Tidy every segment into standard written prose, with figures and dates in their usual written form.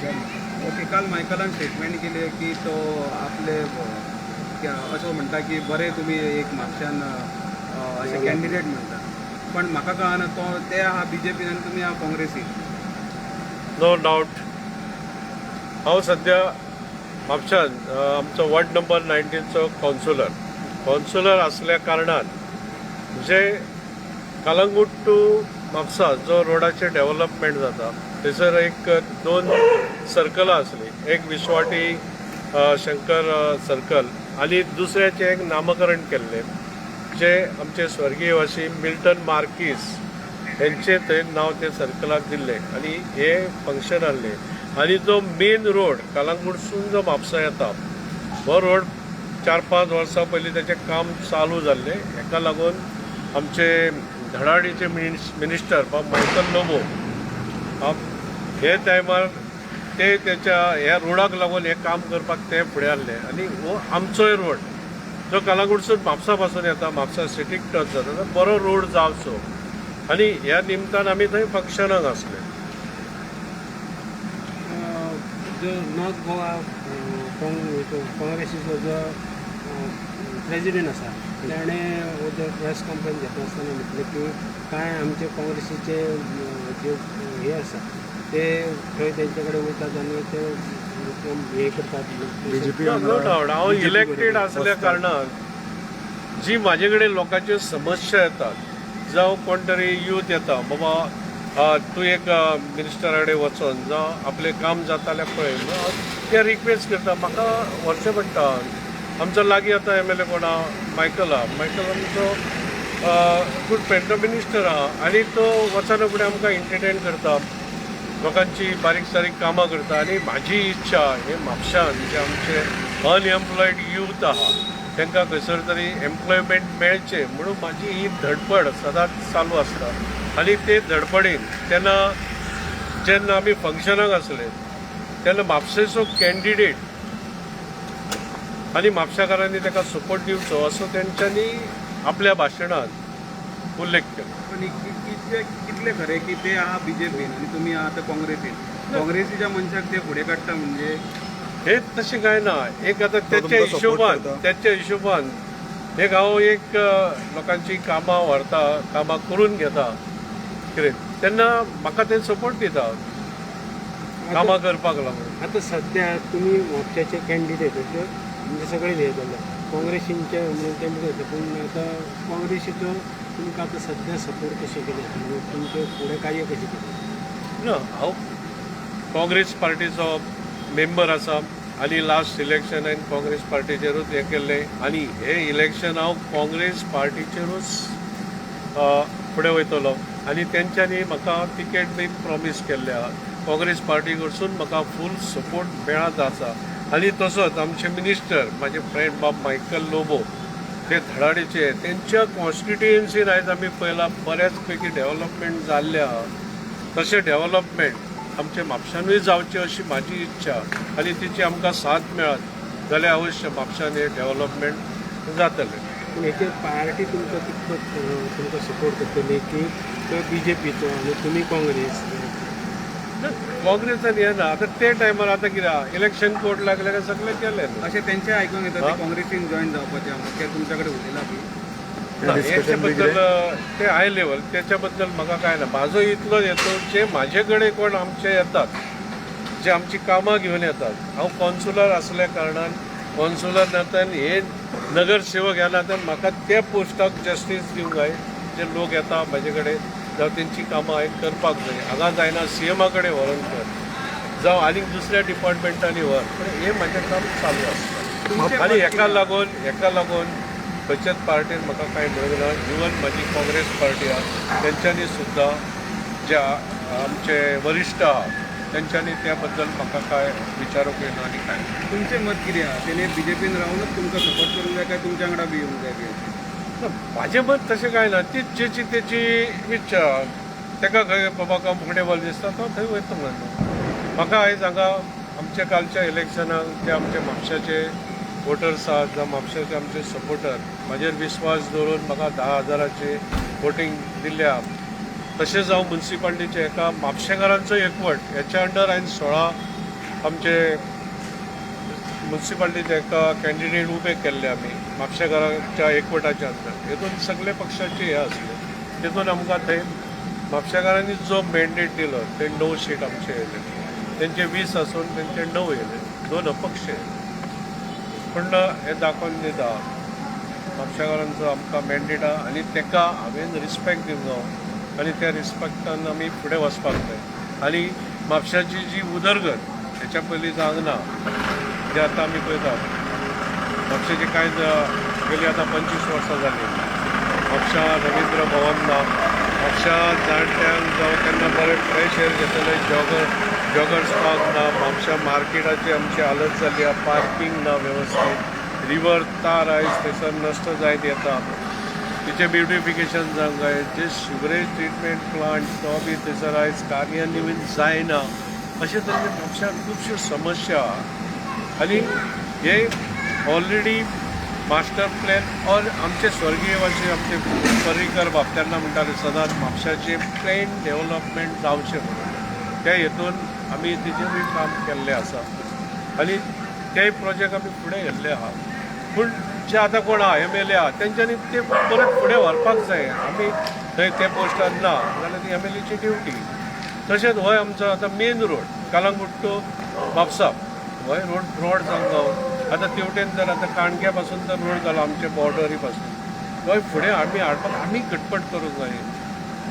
Okay, काल मायकलान statement केली की तो आपले असं म्हणटा की बरे तुम्ही एक म्हापशान असे कॅन्डिडेट म्हणटा, पण म्हाका कळना तो ते आहा BJPन आनी तुमी आहा काँग्रेसीन. No doubt. हांव सद्या म्हापशान आमचो वॉर्ड नंबर 19चो कावन्सिलर असल्या कारणान जे कलंगूट टू म्हापसा जो रोडाचे डेव्हलपमेंट जाता थंयसर एक 2 सर्कलां आसली. एक विश्वाटी शंकर सर्कल आनी दुसऱ्याचें एक नामकरण केल्लें जे आमचे स्वर्गीय वासी मिल्टन मार्कीस हेंचे थंय नांव ते सर्कलाक दिल्लें आनी हे फंक्शन आहलें. आनी जो मेन रोड कलंगूटसून जो म्हापसा येता हो रोड 4-5 वर्सां पयलीं तेचें काम चालू जाल्लें. हेका लागून आमचे धडाडीचे मिनिस्टर बाब मायकल लोबो हे टायमार ते त्याच्या ह्या रोडाक लागून हे काम करपाक ते फुडें आसले आनी हो आमचोय रोड जो कलंगूटसून म्हापसा पासून येता, म्हापसा सिटीक टच जाता, तो बरो रोड जावचो आनी ह्या निमतान आमी थंय फंक्शनाक आसले. जो नॉर्थ गोवा काँग्रेसीचो जो प्रेजिडेंट आसा ताणें प्रेस कॉन्फरन्स घेता आसतना म्हटलें की कांय आमचे काँग्रेसीचे जे हे आसा ते थंय तेंचे कडेन वयतात आनी ते हे करतात. नो डावट हांव इलेक्टेड असल्या कारणान जी म्हाजे कडेन लोकांच्यो समस्या येतात जावं कोण तरी यूथ येता बाबा तूं एक मिनिस्टरा कडेन वचोन जावं आपलें काम जातालें पळय ते रिक्वेस्ट करता म्हाका व्हरचें पडटा. आमचो लागीं आतां MLA कोण आहा मायकल आमचो गूड फ्रेंड मिनिस्टर आहा आनी तो वचना फुडें आमकां एंटरटेन करता, लोकांची बारीक सारीक कामां करता. आनी म्हाजी इच्छा हे म्हापशान जे आमचे अनएम्प्लॉयड यूथ आहा तांकां खंयसर तरी एम्प्लॉयमेंट मेळचें म्हणून म्हाजी ही धडपड सदांच चालू आसता. आनी ते धडपडीन जेन्ना आमी फंक्शनाक आसले तेन्ना म्हापशेचो कॅन्डिडेट आनी म्हापशाकारांनी ताका सपोर्ट दिवचो असो तेंच्यांनी आपल्या भाशणांत उल्लेख केलो. पण कितले खरे की ते आहा BJPन आनी तुमी आहा आतां काँग्रेसीन. काँग्रेसीच्या मनशाक ते फुडें काडटा म्हणजे हे तशें काय ना. एक आतां त्याच्या हिशोबान एक हांव एक लोकांची कामां व्हरता, कामां करून घेता कितें तेन्ना म्हाका ते सपोर्ट दिता कामां करपाक लागून. आतां सध्या तुमी म्हापशाचे कॅन्डिडेट म्हणजे सगळे हे जाले काँग्रेसींचे कॅन्डिडेट, पूण आतां काँग्रेसीचो तुमकां आतां सध्या सपोर्ट कशें केले आनी तुमचे फुडें कार्य कशें केलें? ना हांव काँग्रेस पार्टीचो मेंबर आसा आनी लास्ट इलेक्शन हांवें काँग्रेस पार्टीचेरूच हें केल्लें आनी हे इलेक्शन हांव काँग्रेस पार्टीचेरूच फुडें वयतलो आनी तेंच्यांनी म्हाका तिकेट बी प्रॉमीस केल्ले आहा. काँग्रेस पार्टी कडसून म्हाका फूल सपोर्ट मेळत आसा. आनी तसोच आमचे मिनिस्टर म्हाजे फ्रेंड बाब मायकल लोबो ते धडाडीचे तेंच्या कॉन्स्टिट्युएन्सीन आयज आमी पळयलां बऱ्याच पैकी डेव्हलपमेंट जाल्लें आहा. तशें डेव्हलपमेंट आमच्या म्हापशानूय जावचें अशी म्हाजी इच्छा आनी तिची आमकां साथ मेळत जाल्यार अवश्य म्हापशान हे डेव्हलपमेंट जातलें. पूण हेचेर पार्टी तुमकां कितलो तुमकां सपोर्ट करतली की तो BJPचो आनी तुमी काँग्रेस? काँग्रेसान हें ना. आतां ते टायमार आतां कितें इलेक्शन कोड लागले काय सगळें केलें न्हू. अशें तेंचे आयकूंक येता ते काँग्रेसीन जॉईन जावपाचें आहा. ते तुमच्या कडेन उलयला बी? हेच्या बद्दल ते हाय लेवल त्याच्या बद्दल म्हाका काय ना. म्हाजो इतलो येतो जे म्हाजे कडेन कोण आमचे येतात जे आमची कामां घेवन येतात. हांव कावन्सिलर असल्या कारणान कावन्सिलर नात्यान हे नगरसेवक ह्या नात्यान म्हाका त्या पोस्टाक जस्टीस दिवंक जाय. जे लोक येता म्हाजे कडेन जावं तेंची कामां हांवें करपाक जाय. हांगा जायना CMA कडेन व्हरोन कर जावं आनीक दुसऱ्या डिपार्टमेंटांनी व्हर, पण हे म्हाजें काम चालू आसता. आनी हेका लागून खंयच्याच पार्टीन म्हाका कांय म्हणूंक ना. इवन म्हाजी काँग्रेस पार्टी आहा तेंच्यांनी सुद्दां जे आमचे वरिश्ठ आहा तेंच्यांनी त्या बद्दल म्हाका काय विचारूंक येना आनी काय. तुमचें मत कितें आहा? तेणे BJPन रावनूच तुमकां सपोर्ट करूंक जाय काय तुमच्या वांगडा बी येवंक जाय बी? म्हाजें मत तशें काय ना. ती जेची तेची इच्छा. ताका खंय बाबा कम्फर्टेबल दिसता तो थंय वयता म्हणून. म्हाका आयज हांगा आमच्या कालच्या इलेक्शनाक जे आमचे म्हापशाचे वोटर्स आहात जावं म्हापशाचे आमचे सपोर्टर म्हाजेर विस्वास दवरून म्हाका 10,000ची वोटींग दिल्या. तशेंच हांव म्युन्सिपाल्टीचे एका म्हापशेकारांचो एकवट हेच्या अंडर हांवें 16 आमचे म्युन्सिपाल्टीचे एका कॅन्डिडेट उबे केल्ले आमी म्हापशेकारांच्या एकवटाच्या अंदर हेतून सगळे पक्षाचे हे आसले तेतून आमकां थंय म्हापशेकारांनी जो मॅन्डेट दिलो ते 9 सीट आमचे येयले तेंचे 20 आसून तेंचे 9 येयले 2 अपक्ष येयले पूण हे दाखोवन दिता म्हापशेकारांचो आमकां मॅन्डेट आहा आनी तेका हांवें रिस्पेक्ट दिवंक जाय आनी त्या रिस्पेक्टान आमी फुडें वचपाक जाय आनी म्हापशाची जी उदरगत हेच्या पयलीं जावंक ना जे आतां आमी पळयतात म्हापशेची कांय गेली आतां 25 वर्सां जाली म्हापशा रवींद्र भवन ना म्हापशा जाणट्यांक जावं केन्ना बरें फ्रेश एअर घेतले जॉगर्स पार्क ना म्हापशा मार्केटाची आमची हालत जाली आहा पार्किंग ना वेवस्थीत रिवर तार आयज थंयसर नश्ट जायत येता तिचें ब्युटिफिकेशन जावंक जाय जे शुगरेज ट्रिटमेंट प्लांट तो बी थंयसर आयज कार्यान्वीत जायना अशे तरेन म्हापशांत खुबश्यो समस्या आहा आनी हे ऑलरेडी मास्टर प्लॅन और आमचे स्वर्गीय अशे आमचे पर्रीकर बाब तेन्ना म्हणटाले सदांच म्हापशाचें प्लेन डेव्हलपमेंट जावचें म्हणून त्या हेतून आमी तेजेरूय काम केल्लें आसा आनी तेय प्रोजेक्ट आमी फुडें व्हेल्ले आहा पूण जे आतां कोण आहा MLA आहा तेंच्यांनी ते परत फुडें व्हरपाक जाय आमी थंय ते पोस्टार ना जाल्यार ती MLAची ड्युटी तशेंच हो आमचो आतां main road Calangute to Mapusa हो रोड ब्रॉड जावंक जावं आतां तेवटेन जर आतां काणक्या पासून तर रोड जालो आमचे बॉर्डरी पासून गोंय फुडें आमी हाडपाक आमी खटपट करूंक जाय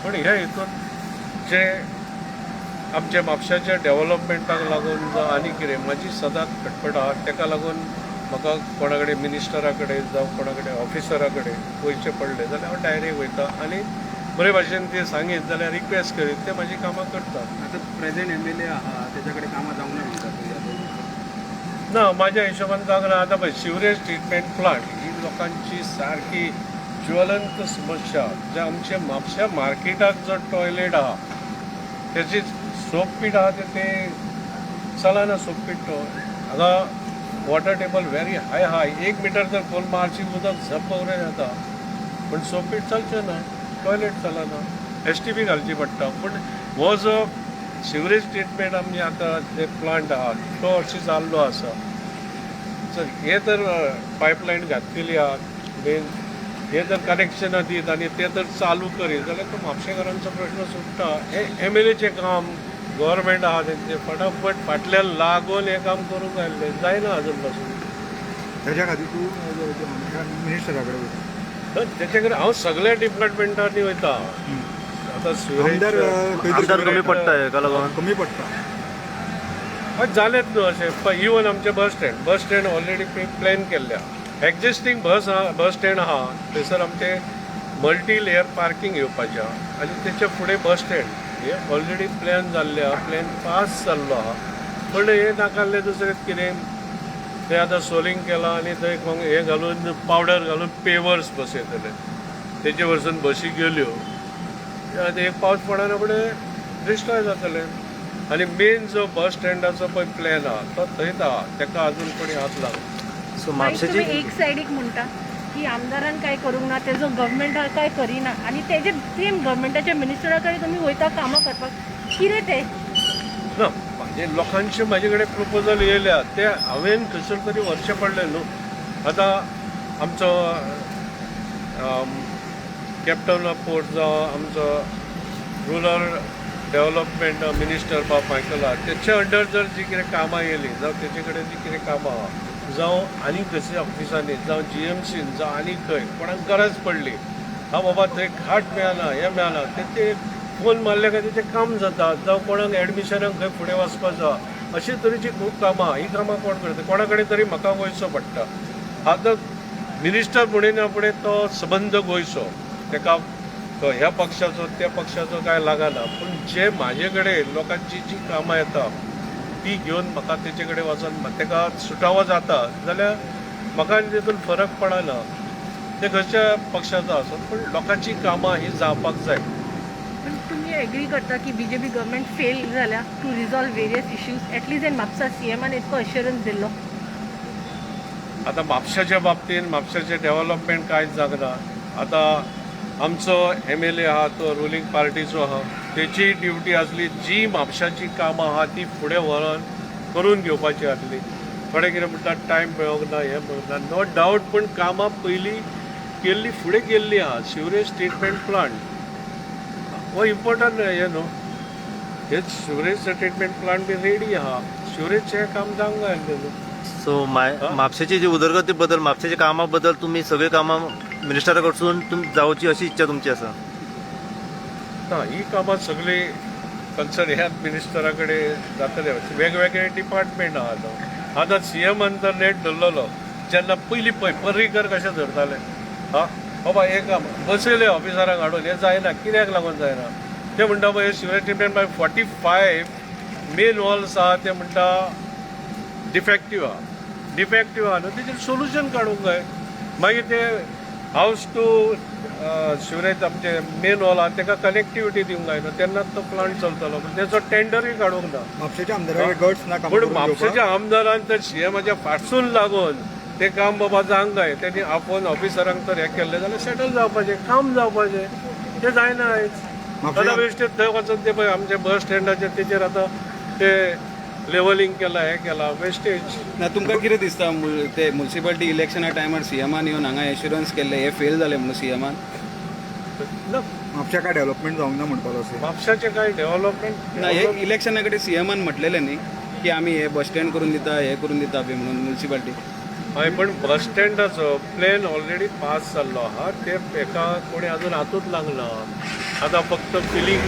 पूण ह्या हितून जे आमच्या म्हापशाच्या डेव्हलपमेंटाक लागून जावं आनी कितें म्हाजी सदांच खटपट आहा तेका लागून म्हाका कोणा कडेन मिनिस्टरा कडेन जावं कोणा कडेन ऑफिसरा कडेन वयचें पडलें जाल्यार हांव डायरेक्ट वयता आनी बरे भाशेन ते सांगीत जाल्यार रिक्वेस्ट करीत ते म्हाजी कामां करतात आता प्रेझेंट MLA आहा त्याच्याकडे कामां जावंक ना म्हणटात ना म्हाज्या हिशोबान जावंक ना आतां पळय सिवरेज ट्रिटमेंट प्लांट ही लोकांची सारकी ज्वलंत समस्या जे आमचे म्हापशा मार्केटाक जो टॉयलेट आहा तेची सोकपीट आहा ते चलना सोकपीट तो हांगा water table very high 1 metre जर खोल मारची उदक झप वगैरे जाता पूण सोकपीट चलचें ना टॉयलेट चलना STP घालची पडटा पूण हो जो सिवरेज ट्रिटमेंट आमचे आतां जे प्लांट आहा तो हरशीं जाल्लो आसा सर हे तर पायपलायन घातलेली आहा मेन हे जर कनेक्शनां दीत आनी ते तर चालू करीत जाल्यार तो म्हापशेकारांचो प्रश्न सुट्टा हे MLAचें काम गव्हर्मेंट आहा तेंचे फटाफट फाटल्यान लागून हें काम करूंक जाय जायना अजून पासून त्याच्या खातीर तूं मिनिस्टरा कडेन वयता तर तेचे कडेन हांव सगळ्या डिपार्टमेंटांनी वयता आतां आमदार कमी पडटा हेका लागून कमी पडटा हय जालेत न्हू अशें इवन आमचे बस स्टँड ऑलरेडी प्लॅन केल्ले आहा एक्झिस्टींग बस स्टँड आहा थंयसर आमचे मल्टी लेयर पार्किंग येवपाचें आहा आनी तेचे फुडें बस स्टँड हे ऑलरेडी प्लॅन जाल्ले आहा प्लॅन पास जाल्लो आहा पूण हे नाकाल्ले दुसरें कितें ते आतां सोलिंग केलां आनी थंय हे घालून पावडर घालून पेवर्स बसयतले तेजे वरसून बसी गेल्यो आनी एक पावस पडना फुडें डिस्ट्रॉय जातले आनी मेन जो बस स्टँडाचो पळय प्लॅन आहा तो थंयच आहा तेका आजून कोणी हात लागला सो मागीर म्हापशेची तुम्ही एक सायडीक म्हणटा की आमदारान काय करूंक ना तेजो गव्हर्मेंट काय करिना आनी तेजे सेम गव्हर्मेंटाच्या मिनिस्टरा कडेन तुमी वयता कामां करपाक कितें ते ना म्हणजे लोकांचे म्हाजे कडेन प्रपोजल येयल्या ते हांवें खंयसर तरी व्हरचें पडलें न्हू आतां आमचो कॅप्टन ऑफ पोर्ट जावं आमचो रुरल डेव्हलपमेंट मिनिस्टर बाब मायकल आहा तेचे अंडर जर जी कितें कामां येयलीं जावं तेचे कडेन जी कितें कामां आहा जावं आनी खंयच्या ऑफिसांनी जावं GMCन जावं आनी खंय कोणाक गरज पडली हा बाबा थंय खाट मेळना हें मेळना ते फोन मारले काय तेचें काम जाता जावं कोणाक एडमिशनाक खंय फुडें वचपाचो अशे तरेची खूब कामां ही कामां कोण करता कोणा कडेन तरी म्हाका वयचो पडटा आतां मिनिस्टर म्हणिना फुडें तो संबंद गोंयचो तेका तो ह्या पक्षाचो त्या पक्षाचो काय लागना पूण जे म्हाजे कडेन लोकांची जी कामां येता ती घेवन म्हाका तेचे कडेन वचून तेका सुटावो जाता जाल्यार म्हाका तितून फरक पडना ते खंयच्या पक्षाचो आसूं पूण लोकांची कामां ही जावपाक जाय पण तुम्ही एग्री करता की BJP गव्हर्मेंट फेल जाल्या to resolve various issues at least in Mapusa CMान इतको अश्युरन्स दिल्लो आतां म्हापशाच्या बाबतीन म्हापशाचें डेव्हलपमेंट कांयच जागना आतां आमचो MLA आहा तो रुलींग पार्टीचो आहा तेची ड्युटी आसली जी म्हापशाची कामां आहा ती फुडें व्हरून करून घेवपाची आसली. थोडे कितें म्हणटात टायम मेळोंक ना हें मेळोंक ना. नो डावट पूण कामां पयलीं केल्ली फुडें गेल्ली आहा. सिवरेज ट्रिटमेंट प्लांट हो इम्पॉर्टंट हें न्हू. हे sewerage treatment plant be ready आहा. सिवरेजचें काम जावंक जाय आसलें न्हू. सो म्हापशेची जी उदरगती बद्दल म्हापशेच्या कामा बद्दल तुम्ही सगळी कामां मिनिस्टरा कडसून जावची अशी इच्छा तुमची आसा? ना ही कामां सगळी कन्सर्न ह्याच मिनिस्टरा कडेन जातले. वेगवेगळे डिपार्टमेंट आहात. आतां CMन तर नेट धरलेलो. जेन्ना पयलीं पळय पर्रीकर कशें धरताले, बाबा हे काम बसयले ऑफिसरांक हाडून हे जायना. कित्याक लागून जायना ते म्हणटा पळय सिवरेज ट्रिटमेंट 45 मेन वॉल्स आहा ते म्हणटा डिफेक्टीव आहा न्हू. तेजेर सोल्युशन काडूंक जाय. मागीर ते हावस टू सिवरेज आमचे मेन वॉल आहा ताका कनेक्टिविटी दिवंक जाय न्हू. तेन्नाच तो प्लांट चलतलो. पूण तेचो टेंडरूय काडूंक ना. म्हापशेच्या आमदाराकडे गट्स ना काम पूण करून घेवपाक? म्हापशेच्या आमदारान तर CMच्या फाटसून लागून ते काम बाबा जावंक जाय. तेणी आपोवन ऑफिसरांक तर हें केल्लें जाल्यार सेटल जावपाचें, काम जावपाचें. तें जायना आयज. आतां बेश्टेच थंय वचून ते पळय आमचे बस स्टँडाचेर तेचेर आतां ते लेवलिंग केला हें केला वेस्टेज. ना तुमकां कितें दिसता ते म्युन्सिपालिटी इलेक्शना टायमार CMन येवन हांगा एश्युरन्स केल्ले हे फेल जाले म्हणून CMन? ना म्हापशा काय डेव्हलपमेंट जावंक ना म्हणपालो अशें. म्हापशाचें कांय डेव्हलपमेंट ना हे इलेक्शना कडेन CMन म्हटलेलें न्ही की आमी हे बस स्टँड करून दिता हे करून दिता बी म्हणून म्युन्सिपालिटी. हय पण बस स्टँडाचो प्लॅन ऑलरेडी पास जाल्लो आहा. ते हेका कोणी अजून हातूच लागना. आतां फक्त फिलिंग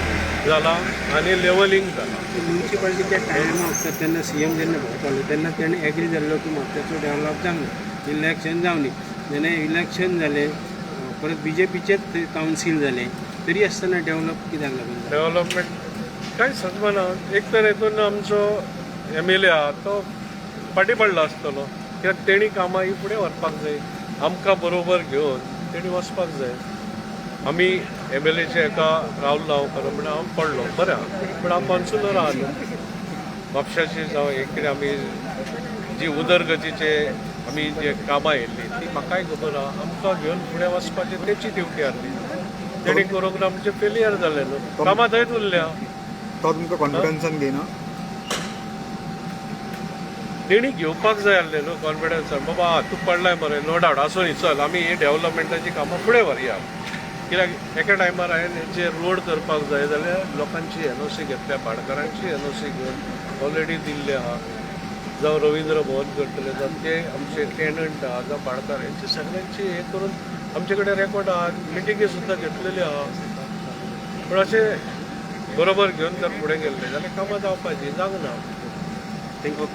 जाला आनी लेवलिंग जाला. म्युन्सिपालिटीच्या टायमार आसता तेन्ना CM जेन्ना भोंवतालो तेन्ना तेणें एग्री जाल्लो की म्हापशाचो डेव्हलप जावंक ना. इलेक्शन जावं न्ही. जेन्ना इलेक्शन जालें परत BJPचेच कावन्सील जालें तरी आसतना डेव्हलप कित्याक लागून जालें? डेव्हलपमेंट कांय समजना. एक तर हेतून आमचो MLA आहा तो फाटीं पडलो आसतलो. कित्याक तेणी कामां ही फुडें व्हरपाक जाय. आमकां बरोबर घेवन तेणी वचपाक जाय. आमी MLAचे हेका राहुल गांवकर म्हणून हांव पडलो बरें आहा. पूण हांव कॉन्सुलर आहा न्हू. म्हापशाची जावं एक कितें आमी जी उदरगतीचे आमी जे कामां येयल्ली ती म्हाकाय खबर आहा. आमकां घेवन फुडें वचपाचें तेची ड्युटी आसली. तेणी करूंक ना म्हणजे फेलियर जालें न्हू. कामां थंयच उरल्या. तो तुमकां कॉन्फिडन्सान घेयना? तेणी घेवपाक जाय आसलें न्हू कॉन्फिडन्सान. बाबा तूं पडलाय मरे नो डावट आसूं न्ही चल आमी ही डेव्हलपमेंटाची कामां फुडें व्हरया. कित्याक एका टायमार हांवें जे रोड करपाक जाय जाल्यार लोकांची NOC घेतल्या. भाडकारांची NOC घेवन ऑलरेडी दिल्ली आहा. जावं रवींद्र भवन करतले जावं ते आमचे टेनंट आहा जावं भाडकार यांची सगळ्यांची हे करून आमचे कडेन रेकॉर्ड आहा. मिटिंगी सुद्दां घेतलेली आहा. पूण अशें बरोबर घेवन जर फुडें गेल्ले जाल्यार कामां जावपाची जावंक ना. थँक्यू.